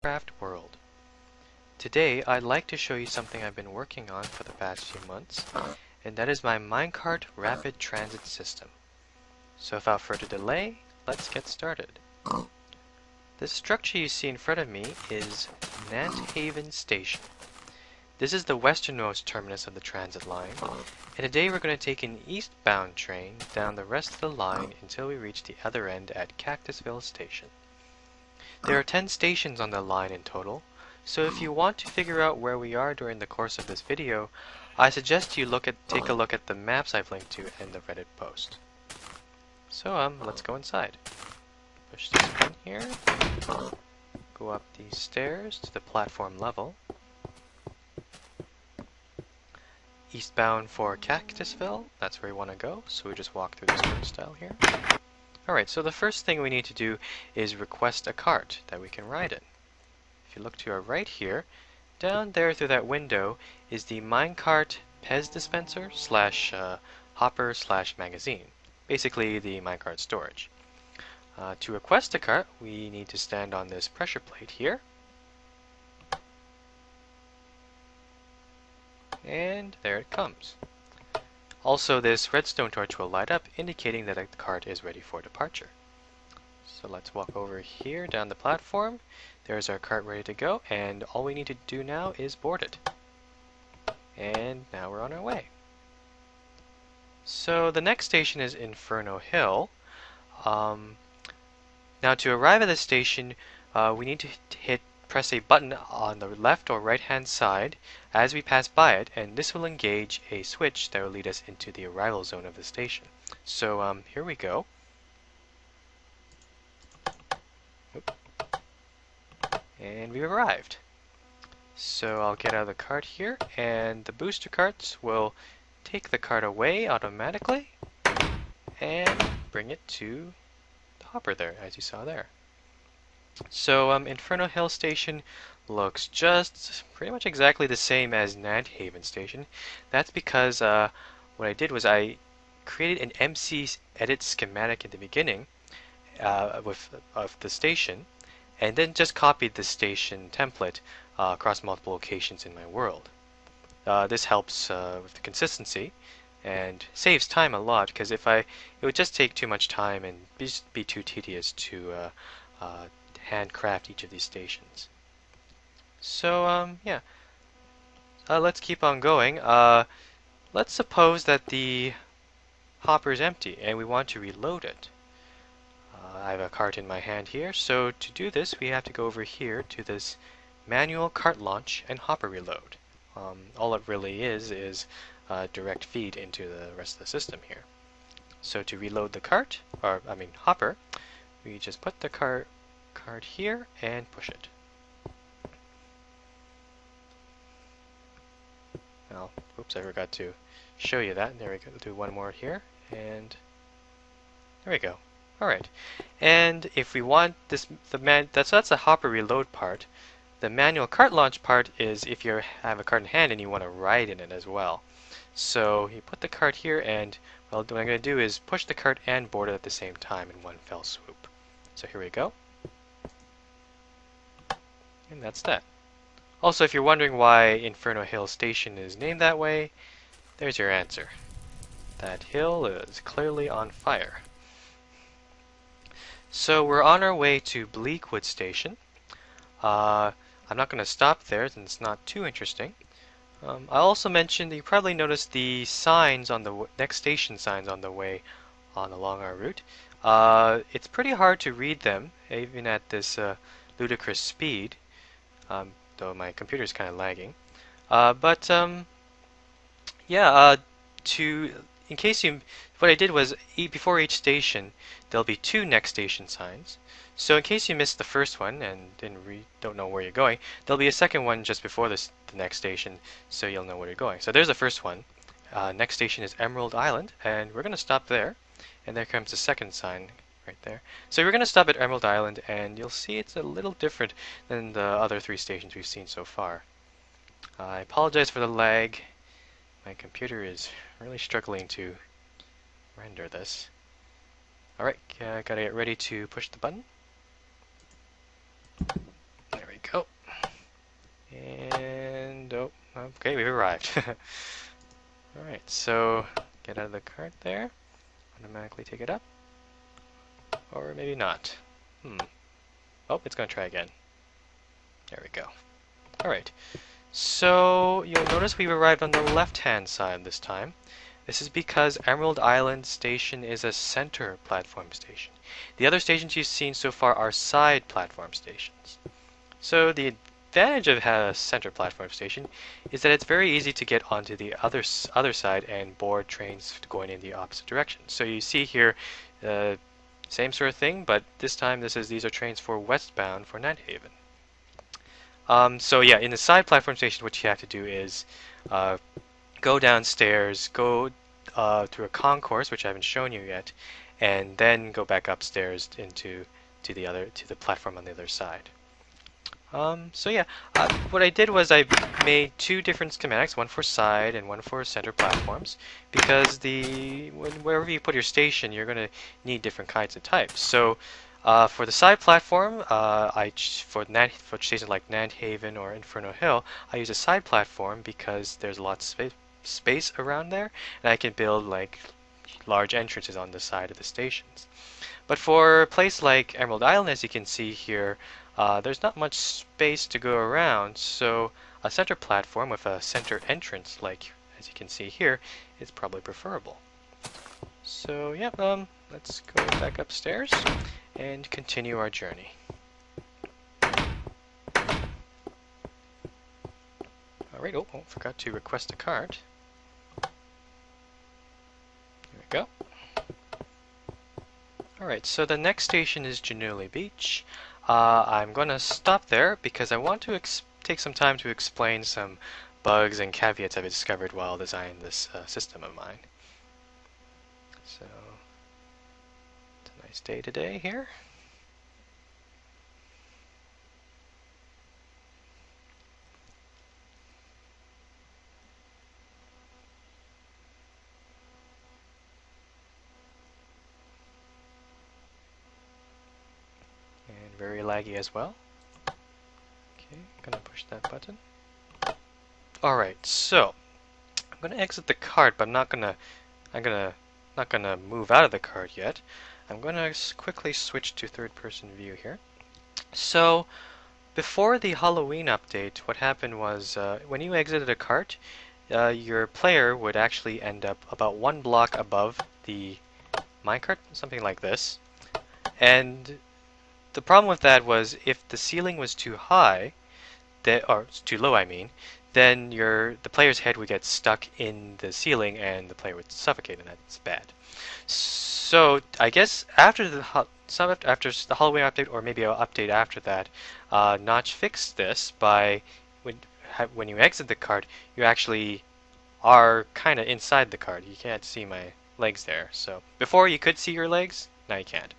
Minecraft world. Today I'd like to show you something I've been working on for the past few months, and that is my Minecart rapid transit system. So without further delay, let's get started. This structure you see in front of me is Nanthaven Station. This is the westernmost terminus of the transit line, and today we're going to take an eastbound train down the rest of the line until we reach the other end at Cactusville Station. There are 10 stations on the line in total, so if you want to figure out where we are during the course of this video, I suggest you take a look at the maps I've linked to in the Reddit post. So let's go inside. Push this button here, go up these stairs to the platform level. Eastbound for Cactusville, that's where we want to go, so we just walk through this turnstile here. Alright, so the first thing we need to do is request a cart that we can ride in. If you look to our right here, down there through that window is the Minecart Pez dispenser slash hopper slash magazine. Basically the Minecart storage. To request a cart, we need to stand on this pressure plate here. And there it comes. Also, this redstone torch will light up, indicating that the cart is ready for departure. So let's walk over here down the platform. There's our cart ready to go, and all we need to do now is board it. And now we're on our way. So the next station is Inferno Hill. Now to arrive at the station, we need to press a button on the left or right hand side as we pass by it, and this will engage a switch that will lead us into the arrival zone of the station. So here we go. Oop. And we've arrived. So I'll get out of the cart here, and the booster carts will take the cart away automatically and bring it to the hopper there, as you saw there. So Inferno Hill Station looks just pretty much exactly the same as Nanthaven Station. That's because what I did was I created an MC edit schematic in the beginning of the station, and then just copied the station template across multiple locations in my world. This helps with the consistency and saves time a lot, because it would just take too much time and be too tedious to handcraft each of these stations. So yeah, let's keep on going. Let's suppose that the hopper is empty and we want to reload it. I have a cart in my hand here, so to do this we have to go over here to this manual cart launch and hopper reload. All it really is direct feed into the rest of the system here. So to reload the cart, hopper, we just put the cart here and push it. Now, oops, I forgot to show you that. There we go. We'll do one more here, and there we go. Alright, and if we want this, that's the hopper reload part. The manual cart launch part is if you have a cart in hand and you want to ride in it as well. So you put the cart here, and well, what I'm going to do is push the cart and board it at the same time in one fell swoop. So here we go. And that's that. Also, if you're wondering why Inferno Hill Station is named that way, there's your answer. That hill is clearly on fire. So we're on our way to Bleakwood Station. I'm not going to stop there since it's not too interesting. I also mentioned that you probably noticed the signs on the next station signs on the way along our route. It's pretty hard to read them, even at this ludicrous speed. Though my computer is kind of lagging. What I did was, before each station, there'll be 2 next station signs. So in case you missed the first one and don't know where you're going, there'll be a second one just before the next station, so you'll know where you're going. So there's the first one. Next station is Emerald Island, and we're going to stop there. And there comes the second sign right there. So we're going to stop at Emerald Island, and you'll see it's a little different than the other 3 stations we've seen so far. I apologize for the lag. My computer is really struggling to render this. Alright, gotta get ready to push the button. There we we go. And, oh, okay, we've arrived. Alright, so get out of the cart there. Automatically take it up. Or maybe not. Oh, it's going to try again. There we go. Alright, so you'll notice we've arrived on the left-hand side this time. This is because Emerald Island Station is a center platform station. The other stations you've seen so far are side platform stations. So the advantage of a center platform station is that it's very easy to get onto the other side and board trains going in the opposite direction. So you see here, same sort of thing, but this time these are trains for westbound for Nighthaven. So yeah, in the side platform station, what you have to do is go downstairs, go through a concourse, which I haven't shown you yet, and then go back upstairs to the platform on the other side. So yeah, what I did was I made two different schematics, one for side and one for center platforms, because wherever you put your station, you're going to need different kinds of types. So for the side platform, for stations like Nanthaven or Inferno Hill, I use a side platform because there's lots of space around there, and I can build like large entrances on the side of the stations. But for a place like Emerald Island, as you can see here, there's not much space to go around, so a center platform with a center entrance, like as you can see here, is probably preferable. So yeah, let's go back upstairs and continue our journey. Alright, oh, forgot to request a cart. There we go. Alright, so the next station is Januli Beach. I'm going to stop there because I want to take some time to explain some bugs and caveats I've discovered while designing this system of mine. So, it's a nice day today here. And very laggy as well. Okay, gonna push that button. Alright, so I'm gonna exit the cart, but I'm not gonna move out of the cart yet. I'm gonna quickly switch to third-person view here. So before the Halloween update, what happened was when you exited a cart, your player would actually end up about one block above the minecart, something like this. And the problem with that was if the ceiling was too high, or too low, I mean, then the player's head would get stuck in the ceiling and the player would suffocate, and that's bad. So I guess after the Halloween update, or maybe an update after that, Notch fixed this by when you exit the cart, you actually are kind of inside the cart. You can't see my legs there. So before you could see your legs, now you can't.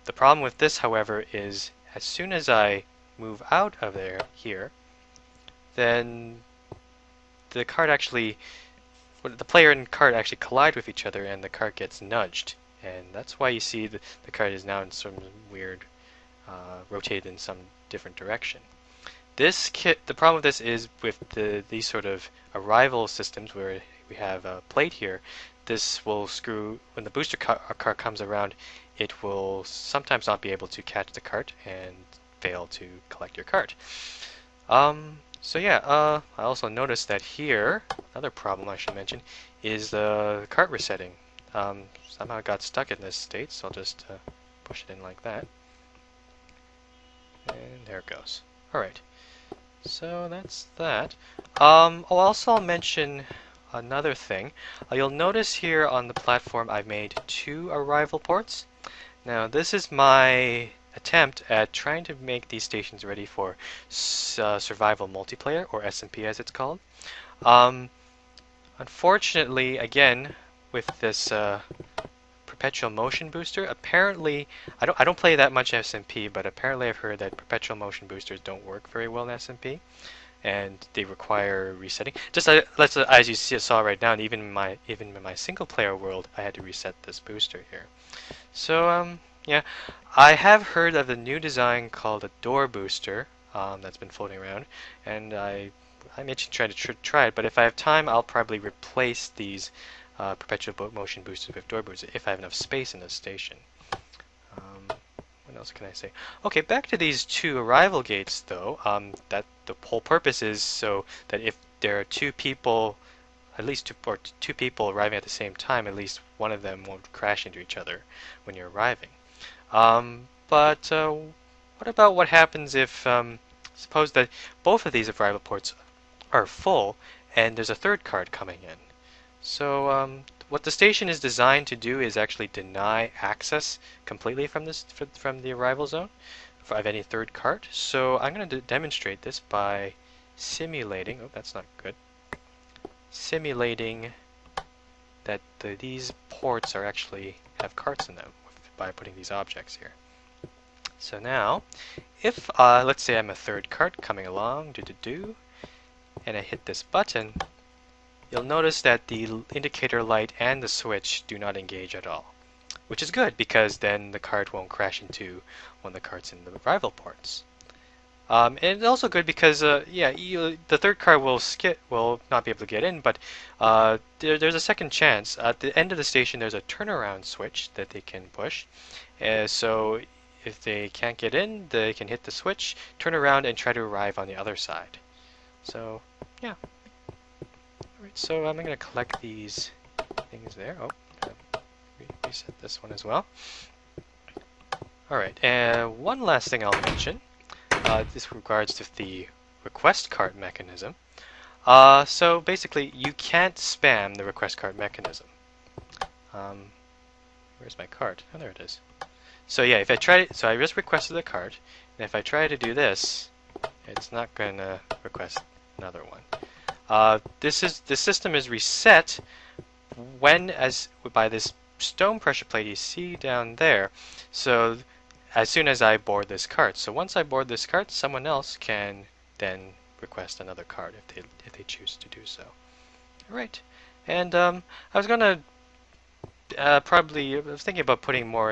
The problem with this, however, is as soon as I move out of here, then the player and cart actually collide with each other, and the cart gets nudged, and that's why you see the cart is now in some weird, rotated in some different direction. The problem with this is with these sort of arrival systems where we have a plate here. This will screw when the booster cart comes around. It will sometimes not be able to catch the cart and fail to collect your cart. So yeah, I also noticed that here, another problem I should mention, is the cart resetting. Somehow it got stuck in this state, so I'll just push it in like that. And there it goes. Alright, so that's that. I'll mention another thing. You'll notice here on the platform I've made two arrival ports. Now this is my attempt at trying to make these stations ready for survival multiplayer, or SMP as it's called. Unfortunately, again, with this perpetual motion booster, apparently I don't play that much SMP, but apparently I've heard that perpetual motion boosters don't work very well in SMP, and they require resetting. Just as you saw right now, even in my single player world, I had to reset this booster here. So Yeah, I have heard of the new design called a door booster that's been floating around, and I may try to try it. But if I have time, I'll probably replace these perpetual motion boosters with door boosters if I have enough space in the station. What else can I say? Okay, back to these two arrival gates, though. That the whole purpose is so that if there are two people, at least two people arriving at the same time, at least one of them won't crash into each other when you're arriving. But what about what happens if, suppose that both of these arrival ports are full and there's a third card coming in? So what the station is designed to do is actually deny access completely from from the arrival zone of any third cart. So I'm going to demonstrate this by simulating. Oh, that's not good. Simulating that these ports are actually have carts in them by putting these objects here. So now, if let's say I'm a third cart coming along, and I hit this button, you'll notice that the indicator light and the switch do not engage at all, which is good because then the cart won't crash into one of the carts in the rival ports. And it's also good because, yeah, the third car will not be able to get in, but there's a second chance. At the end of the station, there's a turnaround switch that they can push. So if they can't get in, they can hit the switch, turn around, and try to arrive on the other side. So, yeah. Alright, so I'm going to collect these things there. Oh, reset this one as well. Alright, and one last thing I'll mention. This regards to the request cart mechanism. So basically, you can't spam the request cart mechanism. Where's my cart? Oh, there it is. So yeah, if I try, so I just requested a cart, and if I try to do this, it's not going to request another one. The system is reset by this stone pressure plate you see down there. So as soon as I board this cart. So once I board this cart, someone else can then request another cart if they choose to do so. All right, and I was gonna I was thinking about putting more